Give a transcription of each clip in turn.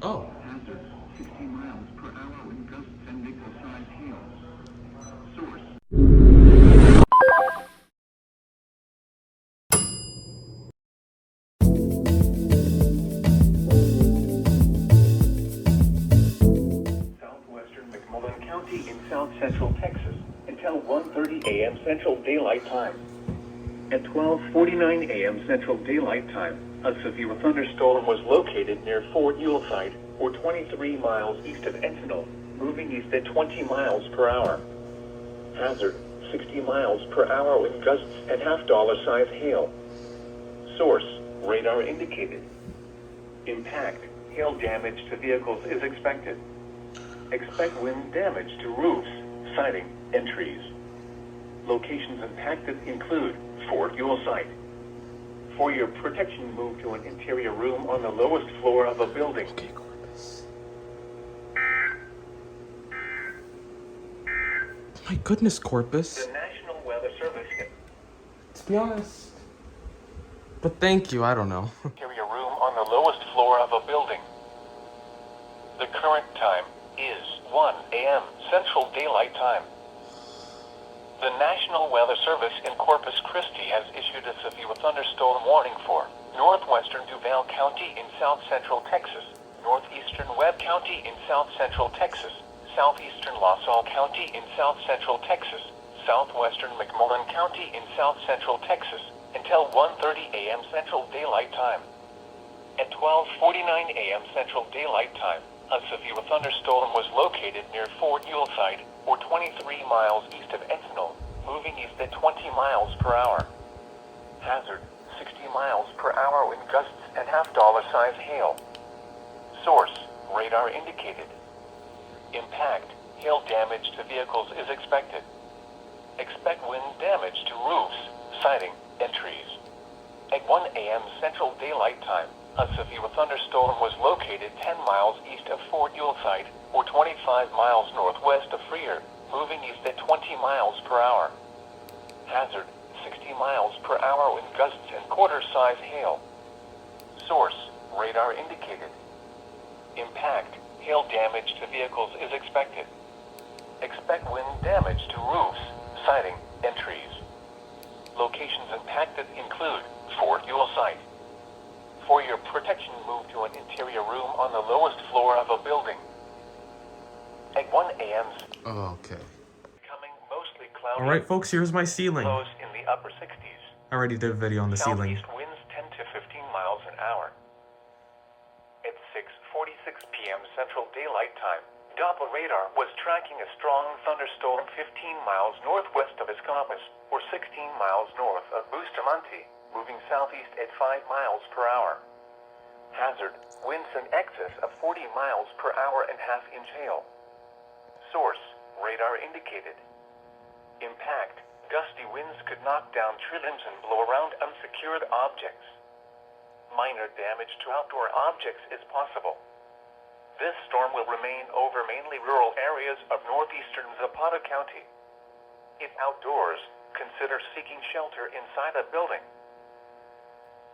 Oh. Hazard, 60 miles per hour with gusts and nickel-sized hail. Source. Southwestern McMullen County in south central Texas until 1:30 a.m. Central Daylight Time. At 12:49 a.m. Central Daylight Time, a severe thunderstorm was located near Fort Yuletide, or 23 miles east of Encinal, moving east at 20 miles per hour. Hazard, 60 miles per hour with gusts and half-dollar-sized hail. Source, radar indicated. Impact, hail damage to vehicles is expected. Expect wind damage to roofs, siding, and trees. Locations impacted include Fort Yuletide. For your protection, move to an interior room on the lowest floor of a building. Okay, Corpus. My goodness, Corpus. The National Weather Service. To be honest. But thank you, I don't know. Interior room on the lowest floor of a building. The current time is 1 a.m. Central Daylight Time. The National Weather Service in Corpus Christi has issued a severe thunderstorm warning for northwestern Duval County in south central Texas, northeastern Webb County in south central Texas, southeastern La Salle County in south central Texas, southwestern McMullen County in south central Texas, until 1:30 a.m. Central Daylight Time. At 12:49 a.m. Central Daylight Time, a severe thunderstorm was located near Fort Yuletide, or 23 miles east of Encinal, moving east at 20 miles per hour. Hazard, 60 miles per hour with gusts and half-dollar-sized hail. Source, radar indicated. Impact, hail damage to vehicles is expected. Expect wind damage to roofs, siding, and trees. At 1 a.m. Central Daylight Time, a severe thunderstorm was located 10 miles east of Fort Yuletide, or 25 miles northwest of Freer, moving east at 20 miles per hour. Hazard, 60 miles per hour with gusts and quarter-size hail. Source, radar indicated. Impact, hail damage to vehicles is expected. Expect wind damage to roofs, siding, and trees. Locations impacted include Fort Yuletide. For your protection, move to an interior room on the lowest floor of a building. At 1 a.m. Oh, okay. Becoming mostly cloudy. Alright, folks, here's my ceiling. Lows in the upper 60s. I already did a video on the ceiling. Southeast winds 10 to 15 miles an hour. At 6:46 p.m. Central Daylight Time, Doppler radar was tracking a strong thunderstorm 15 miles northwest of Escopus, or 16 miles north of Bustamante, moving southeast at 5 miles per hour. Hazard, winds in excess of 40 miles per hour and half-inch hail. Source, radar indicated. Impact, gusty winds could knock down tree limbs and blow around unsecured objects. Minor damage to outdoor objects is possible. This storm will remain over mainly rural areas of northeastern Zapata County. If outdoors, consider seeking shelter inside a building.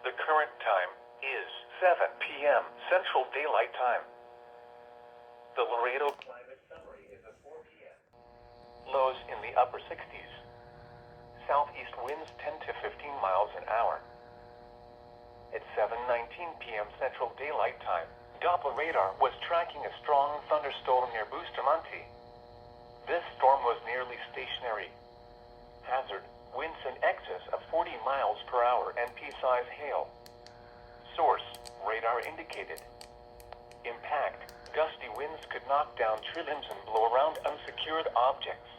The current time is 7 p.m. Central Daylight Time. The Laredo climate summary is at 4 p.m. Lows in the upper 60s. Southeast winds 10 to 15 miles an hour. At 7:19 p.m. Central Daylight Time, Doppler radar was tracking a strong thunderstorm near Bustamante. This storm was nearly stationary. Hazard, winds in excess of 40 miles per hour and pea-sized hail. Source, radar indicated. Impact, gusty winds could knock down tree limbs and blow around unsecured objects.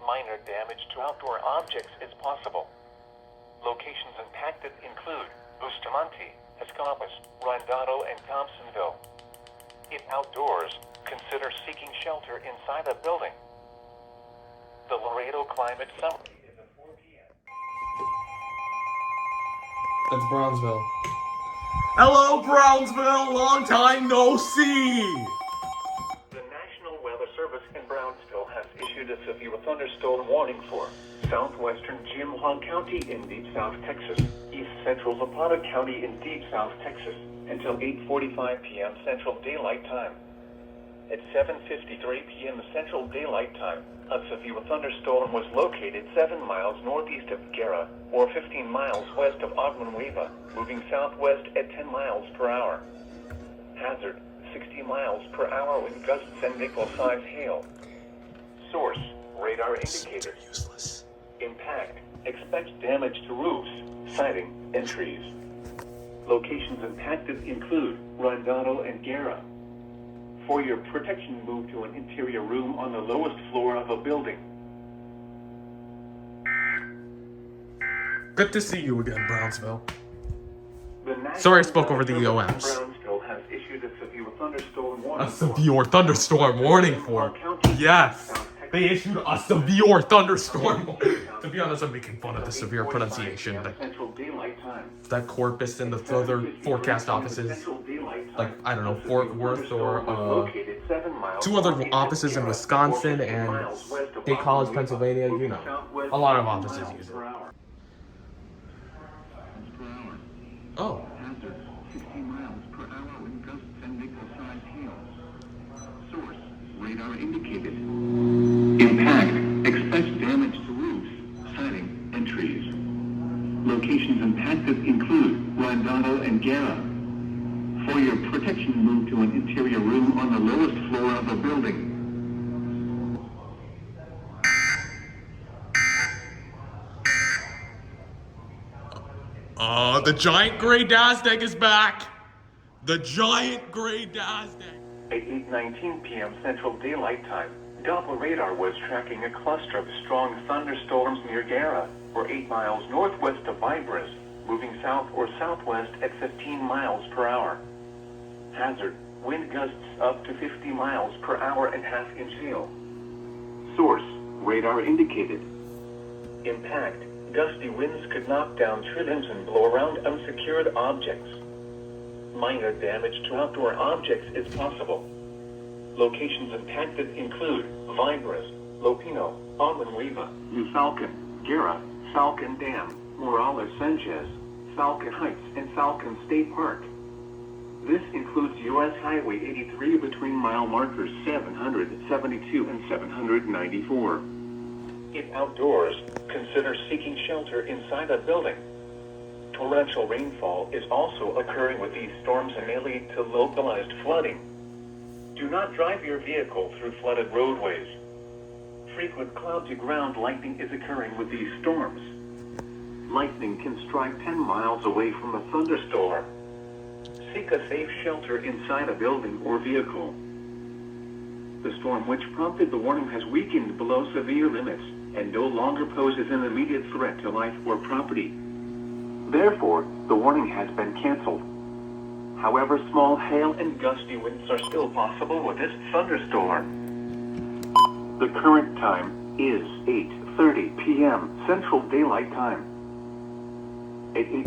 Minor damage to outdoor objects is possible. Locations impacted include Bustamante, Escopus, Rondado, and Thompsonville. If outdoors, consider seeking shelter inside a building. The Laredo climate summary is at 4 p.m. That's Brownsville. Hello, Brownsville! Long time no see! The National Weather Service in Brownsville has issued issued a severe thunderstorm warning for southwestern Jimhua County in deep South Texas, east central Leopard County in deep South Texas, until 8:45 p.m. Central Daylight Time. At 7:53 p.m. Central Daylight Time, a severe thunderstorm was located 7 miles northeast of Guerra, or 15 miles west of Agua, moving southwest at 10 miles per hour. Hazard, 60 miles per hour with gusts and nickel-sized hail. Source, radar indicator. Useless. Impact, expect damage to roofs, siding, and trees. Locations impacted include Rondado and Guerra. For your protection, move to an interior room on the lowest floor of a building. Good to see you again, Brownsville. The National Sorry I spoke over the Weather EOMs. Service in Brownsville has issued a severe thunderstorm warning. A severe thunderstorm warning for. Yes, they issued a severe thunderstorm. To be honest, I'm making fun of the severe pronunciation. That corpus in the other forecast offices, like, I don't know, Fort Worth or 2 other offices in Wisconsin and State College, Pennsylvania, you know, a lot of offices use it. Oh. Hazard, 60 miles per hour with gusts and nickel-sized hail. Source, radar indicated. Impact, expect damage to roofs, siding, and trees. Locations impacted include Rondado and Guerra. For your protection, move to an interior room on the lowest floor of a building. The giant Gray DASDEC is back! The giant Gray DASDEC! At 8:19 p.m. Central Daylight Time, Doppler radar was tracking a cluster of strong thunderstorms near Guerra, or 8 miles northwest of Vibris, moving south or southwest at 15 miles per hour. Hazard, wind gusts up to 50 miles per hour and half-inch hail. Source, radar indicated. Impact, gusty winds could knock down tree limbs and blow around unsecured objects. Minor damage to outdoor objects is possible. Locations impacted include Vibris, Lopino, Agua, New Falcon, Guerra, Falcon Dam, Morales Sanchez, Falcon Heights, and Falcon State Park. This includes U.S. Highway 83 between mile markers 772 and 794. If outdoors, consider seeking shelter inside a building. Torrential rainfall is also occurring with these storms and may lead to localized flooding. Do not drive your vehicle through flooded roadways. Frequent cloud-to-ground lightning is occurring with these storms. Lightning can strike 10 miles away from a thunderstorm. Seek a safe shelter inside a building or vehicle. The storm which prompted the warning has weakened below severe limits and no longer poses an immediate threat to life or property. Therefore, the warning has been canceled. However, small hail and gusty winds are still possible with this thunderstorm. The current time is 8:30 p.m. Central Daylight Time. At 8